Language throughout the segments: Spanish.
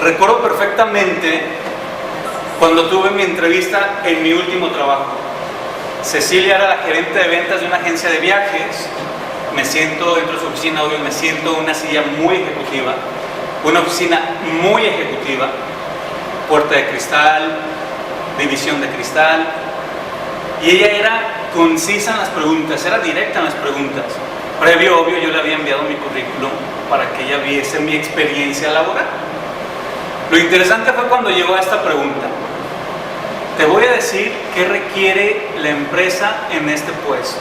Recuerdo perfectamente cuando tuve mi entrevista en mi último trabajo. Cecilia era la gerente de ventas de una agencia de viajes. Me siento dentro de su oficina, obvio, me siento en una silla muy ejecutiva, una oficina muy ejecutiva, puerta de cristal, división de cristal, y ella era concisa en las preguntas, era directa en las preguntas. Previo, obvio, yo le había enviado mi currículum para que ella viese mi experiencia laboral. Lo interesante fue cuando llegó a esta pregunta: te voy a decir qué requiere la empresa en este puesto.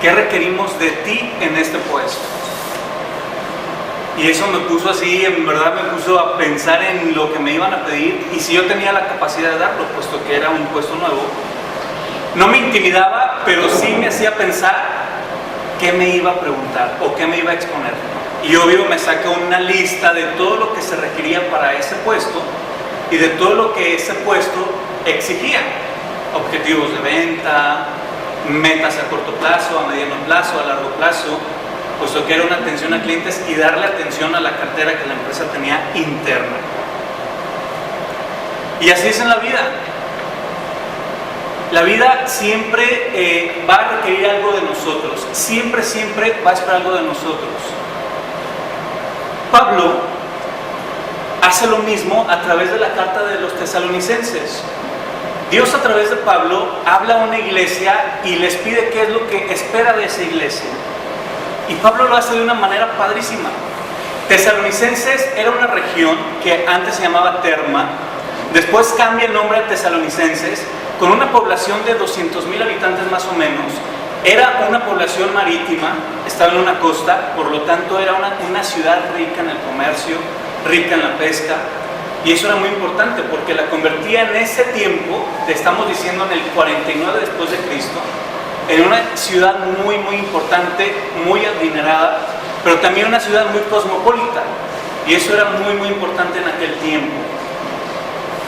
¿Qué requerimos de ti en este puesto? Y eso me puso así, en verdad me puso a pensar en lo que me iban a pedir y si yo tenía la capacidad de darlo, puesto que era un puesto nuevo. No me intimidaba, pero sí me hacía pensar qué me iba a preguntar o qué me iba a exponer. Y obvio me sacó una lista de todo lo que se requería para ese puesto y de todo lo que ese puesto exigía. Objetivos de venta, metas a corto plazo, a mediano plazo, a largo plazo, puesto que era una atención a clientes y darle atención a la cartera que la empresa tenía interna. Y así es en la vida. La vida siempre va a requerir algo de nosotros, siempre va a esperar algo de nosotros. Pablo hace lo mismo a través de la carta de los tesalonicenses. Dios a través de Pablo habla a una iglesia y les pide qué es lo que espera de esa iglesia. Y Pablo lo hace de una manera padrísima. Tesalonicenses era una región que antes se llamaba Terma, después cambia el nombre a Tesalonicenses, con una población de 200,000 habitantes más o menos. Era una población marítima, estaba en una costa, por lo tanto era una ciudad rica en el comercio, rica en la pesca. Y eso era muy importante porque la convertía en ese tiempo, te estamos diciendo en el 49 después de Cristo, en una ciudad muy importante, muy adinerada, pero también una ciudad muy cosmopolita. Y eso era muy importante en aquel tiempo.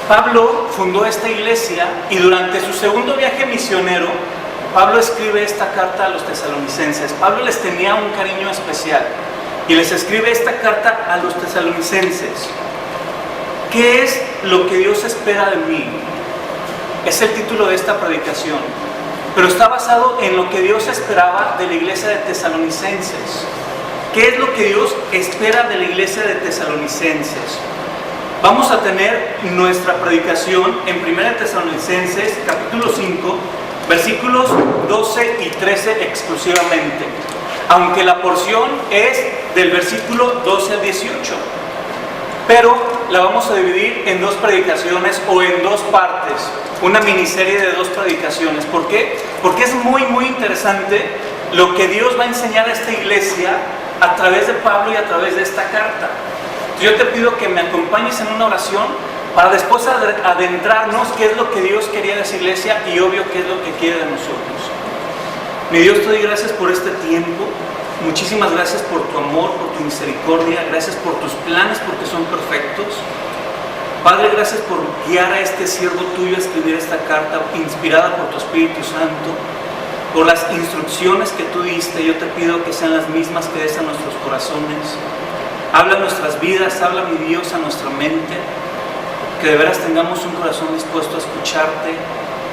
Pablo fundó esta iglesia y durante su segundo viaje misionero, Pablo escribe esta carta a los tesalonicenses. Pablo les tenía un cariño especial y les escribe esta carta a los tesalonicenses. ¿Qué es lo que Dios espera de mí? Es el título de esta predicación, pero está basado en lo que Dios esperaba de la iglesia de tesalonicenses. ¿Qué es lo que Dios espera de la iglesia de tesalonicenses? Vamos a tener nuestra predicación en 1 Tesalonicenses, capítulo 5, versículos 12 y 13 exclusivamente, aunque la porción es del versículo 12 al 18. Pero la vamos a dividir en dos predicaciones o en dos partes, una miniserie de dos predicaciones. ¿Por qué? Porque es muy interesante lo que Dios va a enseñar a esta iglesia a través de Pablo y a través de esta carta. Yo te pido que me acompañes en una oración para después adentrarnos qué es lo que Dios quería de esa iglesia y obvio qué es lo que quiere de nosotros. Mi Dios, te doy gracias por este tiempo. Muchísimas gracias por tu amor, por tu misericordia, gracias por tus planes porque son perfectos. Padre, gracias por guiar a este siervo tuyo a escribir esta carta inspirada por tu Espíritu Santo, por las instrucciones que tú diste. Yo te pido que sean las mismas que des a nuestros corazones. Habla a nuestras vidas, habla, mi Dios, a nuestra mente, que de veras tengamos un corazón dispuesto a escucharte,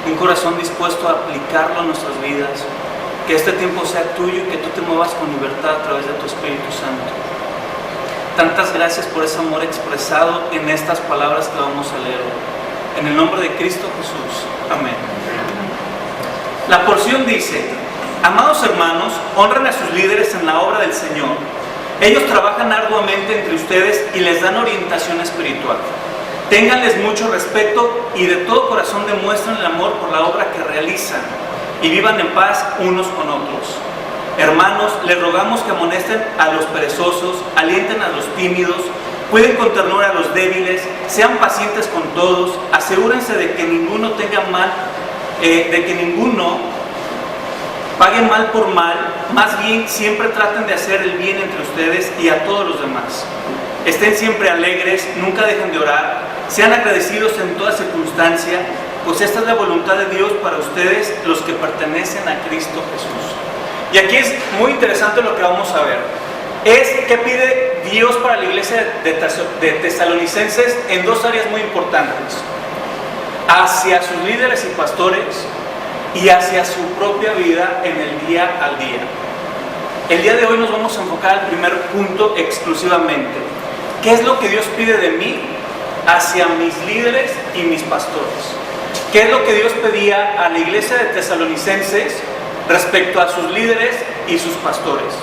un corazón dispuesto a aplicarlo a nuestras vidas. Que este tiempo sea tuyo y que tú te muevas con libertad a través de tu Espíritu Santo. Tantas gracias por ese amor expresado en estas palabras que vamos a leer. En el nombre de Cristo Jesús. Amén. La porción dice: amados hermanos, honren a sus líderes en la obra del Señor. Ellos trabajan arduamente entre ustedes y les dan orientación espiritual. Ténganles mucho respeto y de todo corazón demuestren el amor por la obra que realizan. Y vivan en paz unos con otros. Hermanos, les rogamos que amonesten a los perezosos, alienten a los tímidos, cuiden con ternura a los débiles, sean pacientes con todos, asegúrense de que ninguno pague mal por mal, más bien siempre traten de hacer el bien entre ustedes y a todos los demás. Estén siempre alegres, nunca dejen de orar, sean agradecidos en toda circunstancia, pues esta es la voluntad de Dios para ustedes, los que pertenecen a Cristo Jesús. Y aquí es muy interesante lo que vamos a ver. es qué pide Dios para la iglesia de Tesalonicenses en dos áreas muy importantes: hacia sus líderes y pastores y hacia su propia vida en el día al día. El día de hoy nos vamos a enfocar al primer punto exclusivamente. ¿Qué es lo que Dios pide de mí hacia mis líderes y mis pastores? ¿Qué es lo que Dios pedía a la iglesia de Tesalonicenses respecto a sus líderes y sus pastores?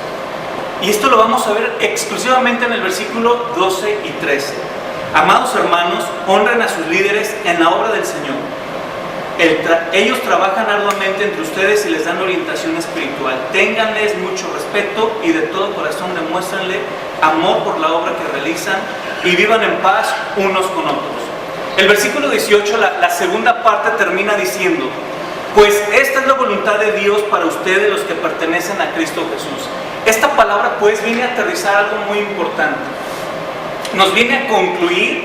Y esto lo vamos a ver exclusivamente en el versículo 12 y 13. Amados hermanos, honren a sus líderes en la obra del Señor. Ellos trabajan arduamente entre ustedes y les dan orientación espiritual. Ténganles mucho respeto y de todo corazón demuéstrenle amor por la obra que realizan y vivan en paz unos con otros. El versículo 18, la segunda parte, termina diciendo: pues esta es la voluntad de Dios para ustedes, los que pertenecen a Cristo Jesús. Esta palabra pues viene a aterrizar algo muy importante. Nos viene a concluir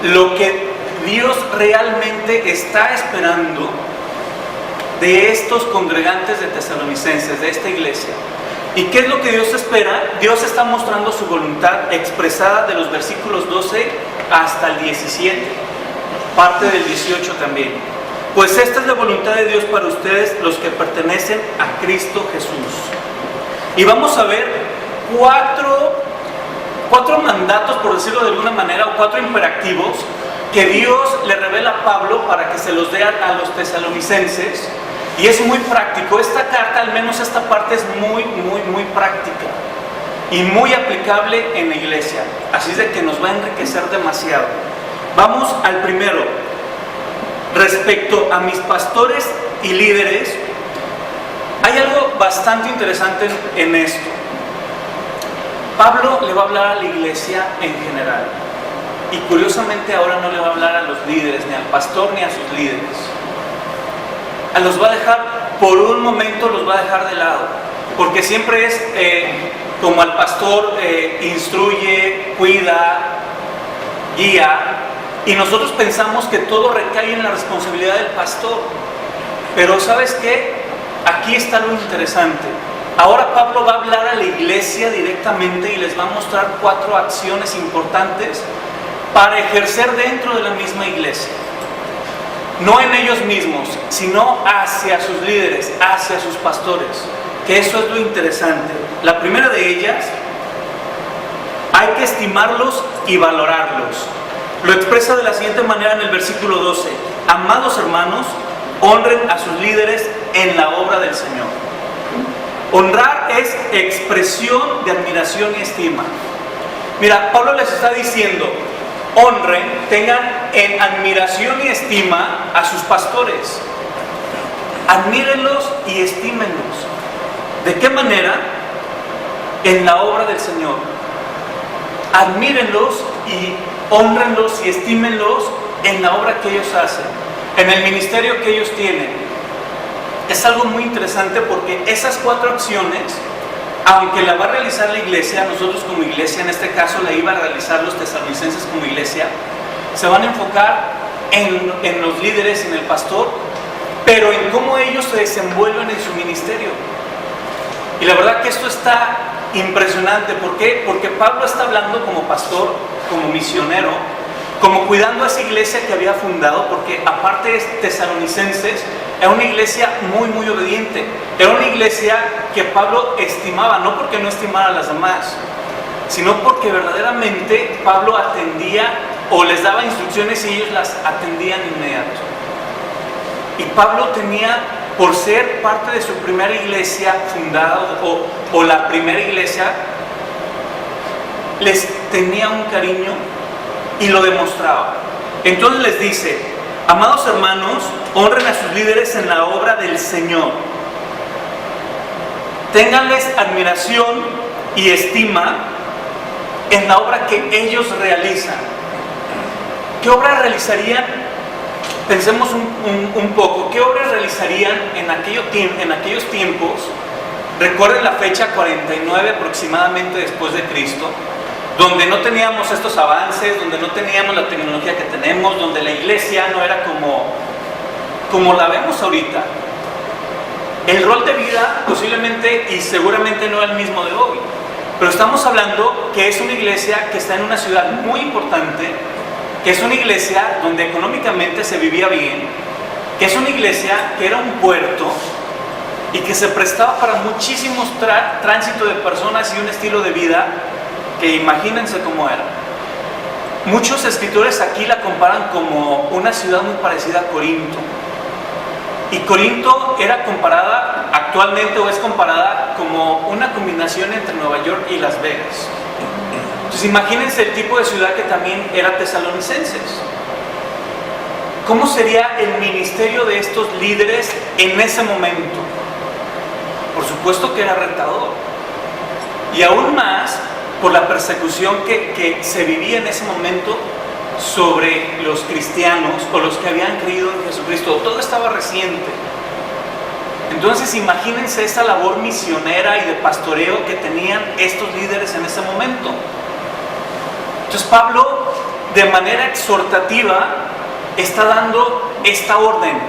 lo que Dios realmente está esperando de estos congregantes de Tesalonicenses, de esta iglesia. ¿Y qué es lo que Dios espera? Dios está mostrando su voluntad expresada de los versículos 12 hasta el 17, parte del 18 también. Pues esta es la voluntad de Dios para ustedes, los que pertenecen a Cristo Jesús. Y vamos a ver cuatro mandatos, por decirlo de alguna manera, o cuatro imperativos que Dios le revela a Pablo para que se los dé a los tesalonicenses. Y es muy práctico. Esta carta, al menos esta parte, es muy práctica y muy aplicable en la iglesia. Así es de que nos va a enriquecer demasiado. Vamos al primero. Respecto a mis pastores y líderes, hay algo bastante interesante en esto. Pablo le va a hablar a la iglesia en general. Y curiosamente ahora no le va a hablar a los líderes, ni al pastor, ni a sus líderes. Los va a dejar, por un momento los va a dejar de lado. Porque siempre es como al pastor instruye, cuida, guía. Y nosotros pensamos que todo recae en la responsabilidad del pastor. Pero ¿sabes qué? Aquí está lo interesante. Ahora Pablo va a hablar a la iglesia directamente y les va a mostrar 4 acciones importantes para ejercer dentro de la misma iglesia. No en ellos mismos, sino hacia sus líderes, hacia sus pastores. Que eso es lo interesante. La primera de ellas, hay que estimarlos y valorarlos. Lo expresa de la siguiente manera en el versículo 12. Amados hermanos, honren a sus líderes en la obra del Señor. Honrar es expresión de admiración y estima. Mira, Pablo les está diciendo: honren, tengan en admiración y estima a sus pastores. Admírenlos y estímenlos. ¿De qué manera? En la obra del Señor. Admírenlos y hónrenlos y estímenlos en la obra que ellos hacen, en el ministerio que ellos tienen. Es algo muy interesante porque esas 4 acciones, aunque la va a realizar la iglesia, nosotros como iglesia, en este caso la iba a realizar los tesalonicenses como iglesia, se van a enfocar en los líderes, en el pastor, pero en cómo ellos se desenvuelven en su ministerio. Y la verdad que esto está impresionante. ¿Por qué? Porque Pablo está hablando como pastor, como misionero, como cuidando a esa iglesia que había fundado, porque aparte de tesalonicenses, era una iglesia muy obediente. Era una iglesia que Pablo estimaba, no porque no estimara a las demás, sino porque verdaderamente Pablo atendía o les daba instrucciones y ellos las atendían inmediato. Y Pablo tenía, por ser parte de su primera iglesia fundada o la primera iglesia, les tenía un cariño y lo demostraba. Entonces les dice: amados hermanos, honren a sus líderes en la obra del Señor. Ténganles admiración y estima en la obra que ellos realizan. ¿Qué obra realizarían? Pensemos un poco. ¿Qué obras realizarían en aquellos tiempos? Recuerden la fecha 49 aproximadamente después de Cristo, donde no teníamos estos avances, donde no teníamos la tecnología que tenemos, donde la iglesia no era como la vemos ahorita. El rol de vida posiblemente y seguramente no era el mismo de hoy. Pero estamos hablando que es una iglesia que está en una ciudad muy importante, que es una iglesia donde económicamente se vivía bien, que es una iglesia que era un puerto y que se prestaba para muchísimos tránsito de personas y un estilo de vida que imagínense cómo era. Muchos escritores aquí la comparan como una ciudad muy parecida a Corinto. Y Corinto era comparada actualmente, o es comparada, como una combinación entre Nueva York y Las Vegas. Entonces imagínense el tipo de ciudad que también era Tesalonicenses. ¿Cómo sería el ministerio de estos líderes en ese momento? Por supuesto que era retador. Y aún más por la persecución que se vivía en ese momento sobre los cristianos o los que habían creído en Jesucristo. Todo estaba reciente. Entonces imagínense esa labor misionera y de pastoreo que tenían estos líderes en ese momento. Entonces Pablo, de manera exhortativa, está dando esta orden: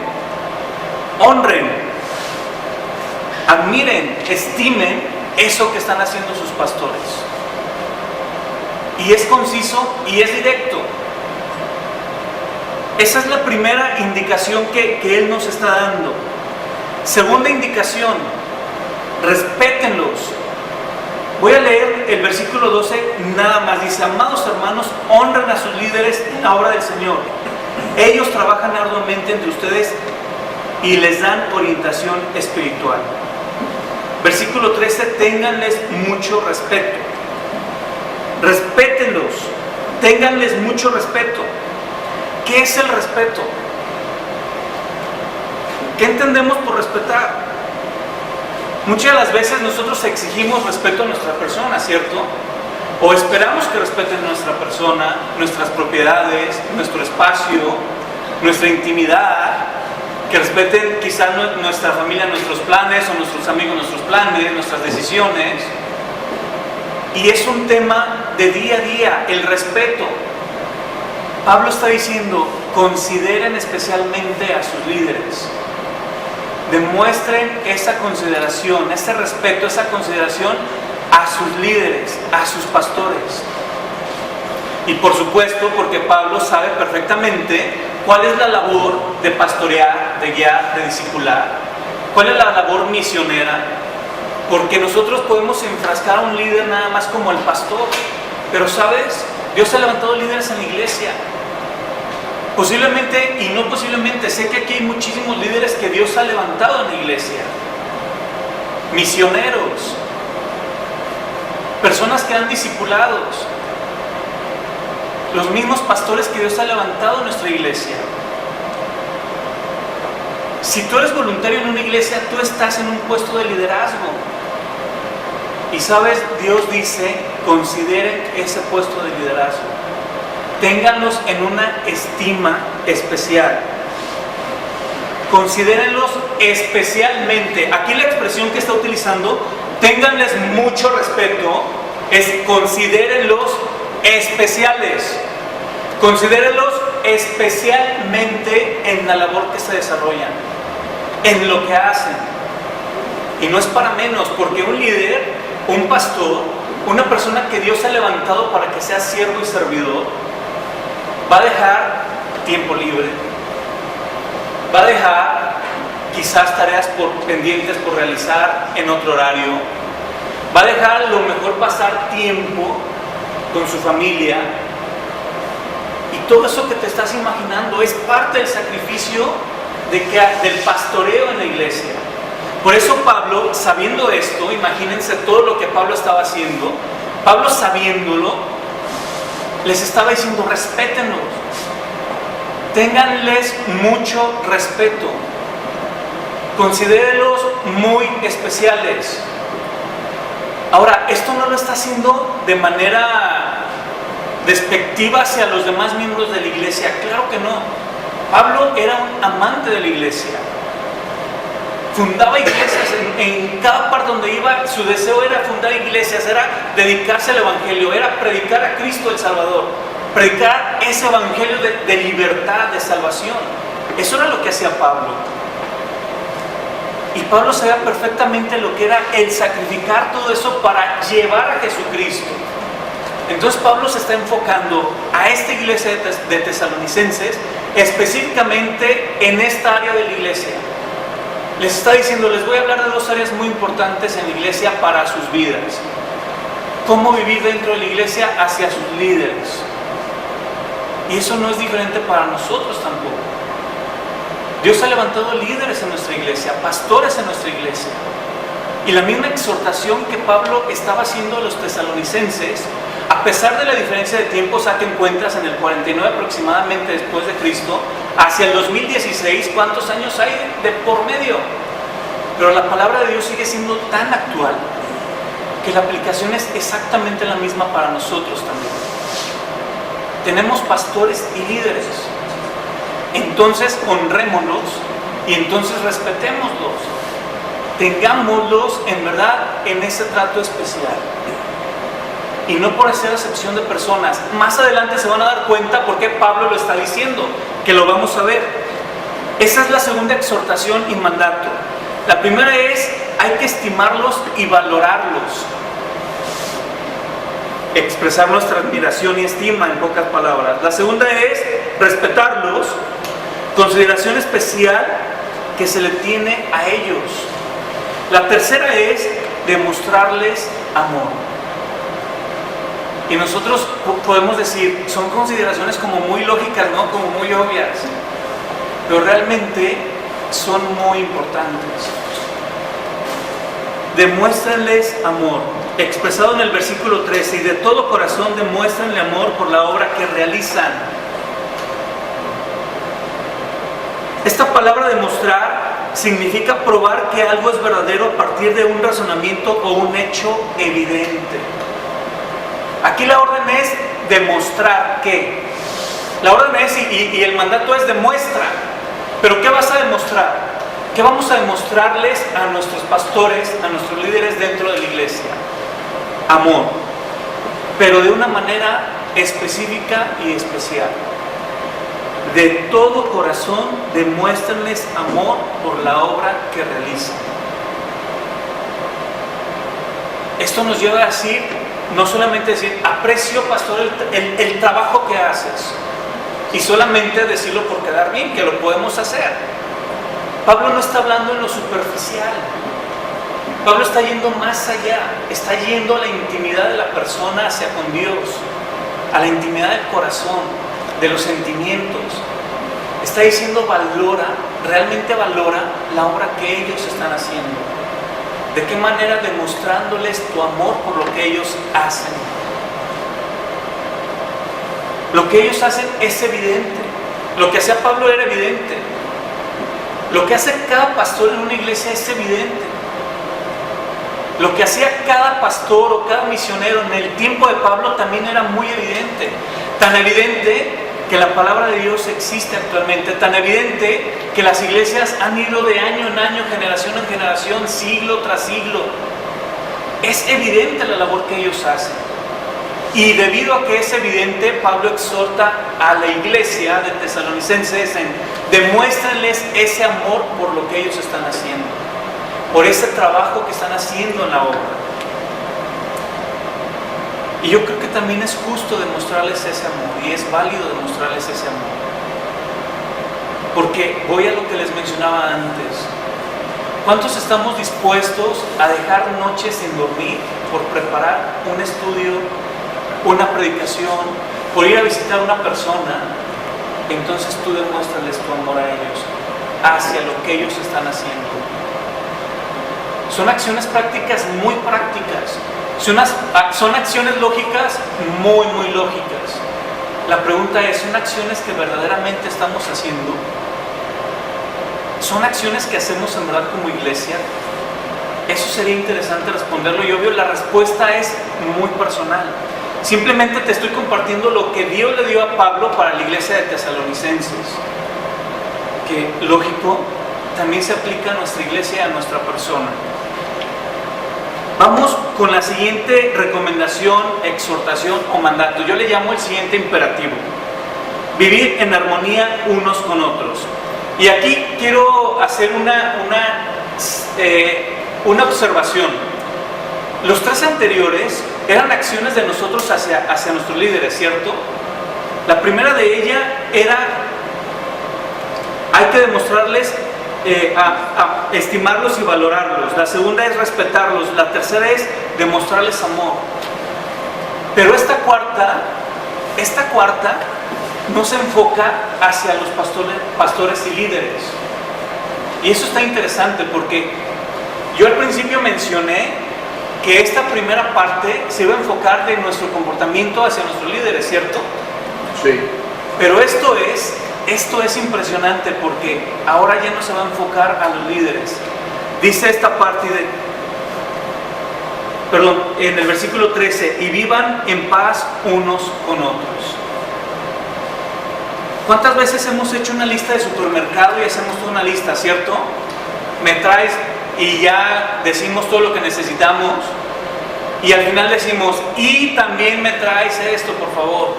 honren, admiren, estimen eso que están haciendo sus pastores. Y es conciso y es directo. Esa es la primera indicación que él nos está dando. Segunda indicación: respétenlos. Voy a leer el versículo 12 nada más. Dice: amados hermanos, honren a sus líderes en la obra del Señor. Ellos trabajan arduamente entre ustedes y les dan orientación espiritual. Versículo 13: ténganles mucho respeto. Respétenlos, ténganles mucho respeto. ¿Qué es el respeto? ¿Qué entendemos por respetar? Muchas de las veces nosotros exigimos respeto a nuestra persona, ¿cierto? O esperamos que respeten nuestra persona, nuestras propiedades, nuestro espacio, nuestra intimidad, que respeten quizás nuestra familia, nuestros planes, o nuestros amigos, nuestros planes, nuestras decisiones. Y es un tema de día a día, el respeto. Pablo está diciendo: consideren especialmente a sus líderes. Demuestren esa consideración, ese respeto, esa consideración a sus líderes, a sus pastores. Y por supuesto, porque Pablo sabe perfectamente cuál es la labor de pastorear, de guiar, de discipular, cuál es la labor misionera. Porque nosotros podemos enfrascar a un líder nada más como el pastor, pero ¿sabes? Dios ha levantado líderes en la iglesia. Posiblemente, y no posiblemente, sé que aquí hay muchísimos líderes que Dios ha levantado en la iglesia. Misioneros, personas que han discipulados, los mismos pastores que Dios ha levantado en nuestra iglesia. Si tú eres voluntario en una iglesia, tú estás en un puesto de liderazgo. Y sabes, Dios dice: consideren ese puesto de liderazgo. Ténganlos en una estima especial. Considérenlos especialmente. Aquí la expresión que está utilizando, ténganles mucho respeto, es considérenlos especiales. Considérenlos especialmente en la labor que se desarrollan, en lo que hacen. Y no es para menos, porque un líder, un pastor, una persona que Dios ha levantado para que sea siervo y servidor, va a dejar tiempo libre, va a dejar quizás tareas pendientes por realizar en otro horario, va a dejar a lo mejor pasar tiempo con su familia. Y todo eso que te estás imaginando es parte del sacrificio del pastoreo en la iglesia. Por eso Pablo, sabiendo esto, imagínense todo lo que Pablo estaba haciendo. Pablo, sabiéndolo, les estaba diciendo: respétenlos, ténganles mucho respeto, considérenlos muy especiales. Ahora, esto no lo está haciendo de manera despectiva hacia los demás miembros de la iglesia, claro que no. Pablo era un amante de la iglesia, fundaba iglesias en cada parte donde iba. Su deseo era fundar iglesias, era dedicarse al evangelio, era predicar a Cristo el Salvador, predicar ese evangelio de libertad, de salvación. Eso era lo que hacía Pablo. Y Pablo sabía perfectamente lo que era el sacrificar todo eso para llevar a Jesucristo. Entonces Pablo se está enfocando a esta iglesia de tesalonicenses, específicamente en esta área de la iglesia. Les está diciendo, les voy a hablar de dos áreas muy importantes en la iglesia para sus vidas. Cómo vivir dentro de la iglesia hacia sus líderes. Y eso no es diferente para nosotros tampoco. Dios ha levantado líderes en nuestra iglesia, pastores en nuestra iglesia. Y la misma exhortación que Pablo estaba haciendo a los tesalonicenses, a pesar de la diferencia de tiempos a que encuentras en el 49 aproximadamente después de Cristo, hacia el 2016, ¿cuántos años hay de por medio? Pero la palabra de Dios sigue siendo tan actual que la aplicación es exactamente la misma para nosotros también. Tenemos pastores y líderes. Entonces honrémoslos y entonces respetémoslos. Tengámoslos en verdad en ese trato especial. Y no por hacer acepción de personas. Más adelante se van a dar cuenta por qué Pablo lo está diciendo, que lo vamos a ver. Esa es la segunda exhortación y mandato. La primera es, hay que estimarlos y valorarlos. Expresar nuestra admiración y estima, en pocas palabras. La segunda es respetarlos, consideración especial que se le tiene a ellos. La tercera es demostrarles amor. Y nosotros podemos decir, son consideraciones como muy lógicas, ¿no? Como muy obvias, pero realmente son muy importantes. Demuéstrenles amor, expresado en el versículo 13, y de todo corazón demuéstrenle amor por la obra que realizan. Esta palabra demostrar significa probar que algo es verdadero a partir de un razonamiento o un hecho evidente. Aquí la orden es demostrar que. La orden es, y el mandato es demuestra. Pero ¿qué vas a demostrar? ¿Qué vamos a demostrarles a nuestros pastores, a nuestros líderes dentro de la iglesia? Amor, pero de una manera específica y especial. De todo corazón demuéstrenles amor por la obra que realizan. Esto nos lleva a decir, no solamente decir, aprecio, pastor, el trabajo que haces, y solamente decirlo por quedar bien, que lo podemos hacer. Pablo no está hablando en lo superficial. Pablo está yendo más allá, está yendo a la intimidad de la persona hacia con Dios, a la intimidad del corazón, de los sentimientos. Está diciendo valora, realmente valora la obra que ellos están haciendo. ¿De qué manera? Demostrándoles tu amor por lo que ellos hacen. Lo que ellos hacen es evidente. Lo que hacía Pablo era evidente. Lo que hace cada pastor en una iglesia es evidente. Lo que hacía cada pastor o cada misionero en el tiempo de Pablo también era muy evidente. Tan evidente que la palabra de Dios existe actualmente. Tan evidente que las iglesias han ido de año en año, generación en generación, siglo tras siglo. Es evidente la labor que ellos hacen. Y debido a que es evidente, Pablo exhorta a la iglesia de tesalonicenses en demuéstrenles ese amor por lo que ellos están haciendo, por ese trabajo que están haciendo en la obra. Y yo creo que también es justo demostrarles ese amor, y es válido demostrarles ese amor. Porque voy a lo que les mencionaba antes. ¿Cuántos estamos dispuestos a dejar noches sin dormir por preparar un estudio, una predicación, por ir a visitar a una persona? Entonces tú demuéstrales tu amor a ellos, hacia lo que ellos están haciendo. Son acciones prácticas muy prácticas. Son acciones lógicas muy, muy lógicas. La pregunta es, ¿son acciones que verdaderamente estamos haciendo? ¿Son acciones que hacemos en verdad como iglesia? Eso sería interesante responderlo. Y obvio, la respuesta es muy personal. Simplemente te estoy compartiendo lo que Dios le dio a Pablo para la iglesia de tesalonicenses. Que, lógico, también se aplica a nuestra iglesia y a nuestra persona. Vamos con la siguiente recomendación, exhortación o mandato. Yo le llamo el siguiente imperativo: vivir en armonía unos con otros. Y aquí quiero hacer una observación. Los 3 anteriores eran acciones de nosotros hacia nuestros líderes, ¿cierto? La primera de ellas era, hay que demostrarles, estimarlos y valorarlos. La segunda es respetarlos. La tercera es demostrarles amor. Pero esta cuarta no se enfoca hacia los pastores y líderes. Y eso está interesante porque yo al principio mencioné que esta primera parte se iba a enfocar de nuestro comportamiento hacia nuestros líderes, ¿cierto? Sí. Pero esto es impresionante porque ahora ya no se va a enfocar a los líderes. Dice esta parte en el versículo 13, y vivan en paz unos con otros. ¿Cuántas veces hemos hecho una lista de supermercado y hacemos toda una lista, cierto? Me traes y ya decimos todo lo que necesitamos y al final decimos, y también me traes esto, por favor.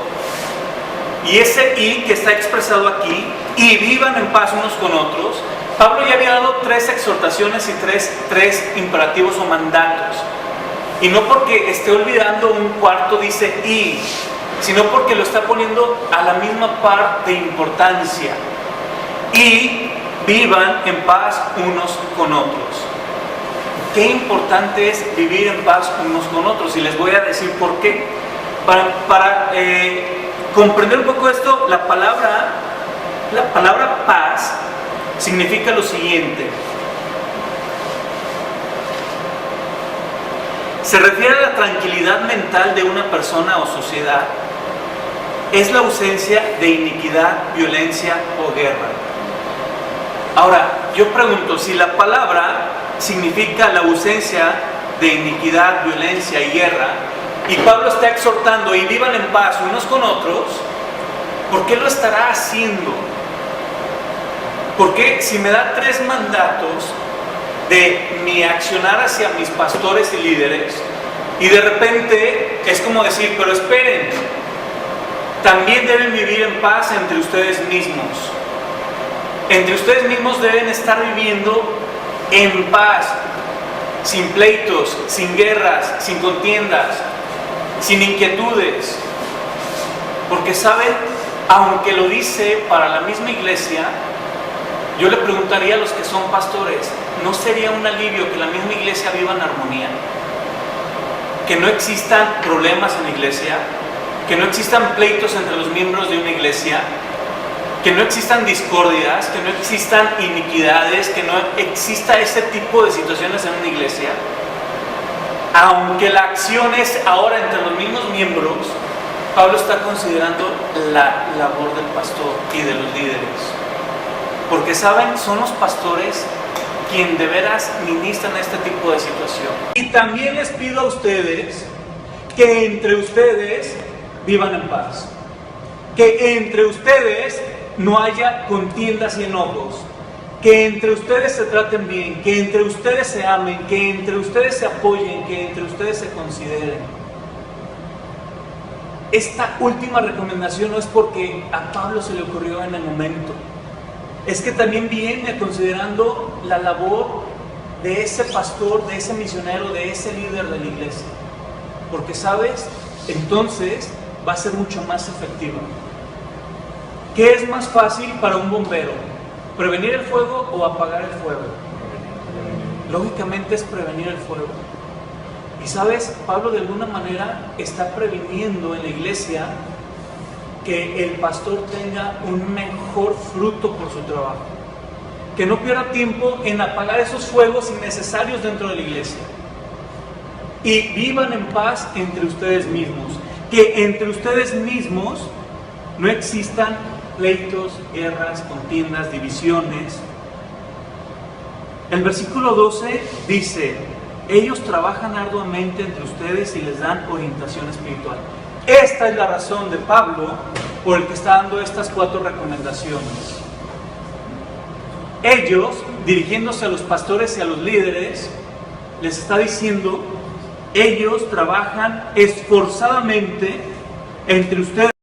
Y ese y que está expresado aquí, y vivan en paz unos con otros, Pablo ya había dado 3 exhortaciones y tres imperativos o mandatos. Y no porque esté olvidando un cuarto dice y, sino porque lo está poniendo a la misma par de importancia. Y vivan en paz unos con otros. Qué importante es vivir en paz unos con otros, y les voy a decir por qué. Para comprender un poco esto, la palabra paz significa lo siguiente. Se refiere a la tranquilidad mental de una persona o sociedad. Es la ausencia de iniquidad, violencia o guerra. Ahora, yo pregunto, si la palabra significa la ausencia de iniquidad, violencia y guerra, y Pablo está exhortando y vivan en paz unos con otros, ¿por qué lo estará haciendo? Porque si me da 3 mandatos de mi accionar hacia mis pastores y líderes, y de repente es como decir, pero esperen, también deben vivir en paz entre ustedes mismos. Entre ustedes mismos deben estar viviendo en paz, sin pleitos, sin guerras, sin contiendas, sin inquietudes. Porque saben, aunque lo dice para la misma iglesia, yo le preguntaría a los que son pastores, ¿no sería un alivio que la misma iglesia viva en armonía? Que no existan problemas en la iglesia, que no existan pleitos entre los miembros de una iglesia, que no existan discordias, que no existan iniquidades, que no exista ese tipo de situaciones en una iglesia. Aunque la acción es ahora entre los mismos miembros, Pablo está considerando la labor del pastor y de los líderes. Porque saben, son los pastores quien de veras ministran este tipo de situación. Y también les pido a ustedes que entre ustedes vivan en paz. Que entre ustedes no haya contiendas y enojos. Que entre ustedes se traten bien, que entre ustedes se amen, que entre ustedes se apoyen, que entre ustedes se consideren. Esta última recomendación no es porque a Pablo se le ocurrió en el momento. Es que también viene considerando la labor de ese pastor, de ese misionero, de ese líder de la iglesia. Porque, ¿sabes? Entonces va a ser mucho más efectiva. ¿Qué es más fácil para un bombero? ¿Prevenir el fuego o apagar el fuego? Lógicamente es prevenir el fuego. Y, ¿sabes? Pablo de alguna manera está previniendo en la iglesia que el pastor tenga un mejor fruto por su trabajo. Que no pierda tiempo en apagar esos fuegos innecesarios dentro de la iglesia. Y vivan en paz entre ustedes mismos. Que entre ustedes mismos no existan pleitos, guerras, contiendas, divisiones. El versículo 12 dice, ellos trabajan arduamente entre ustedes y les dan orientación espiritual. Esta es la razón de Pablo por el que está dando estas 4 recomendaciones. Ellos, dirigiéndose a los pastores y a los líderes, les está diciendo, ellos trabajan esforzadamente entre ustedes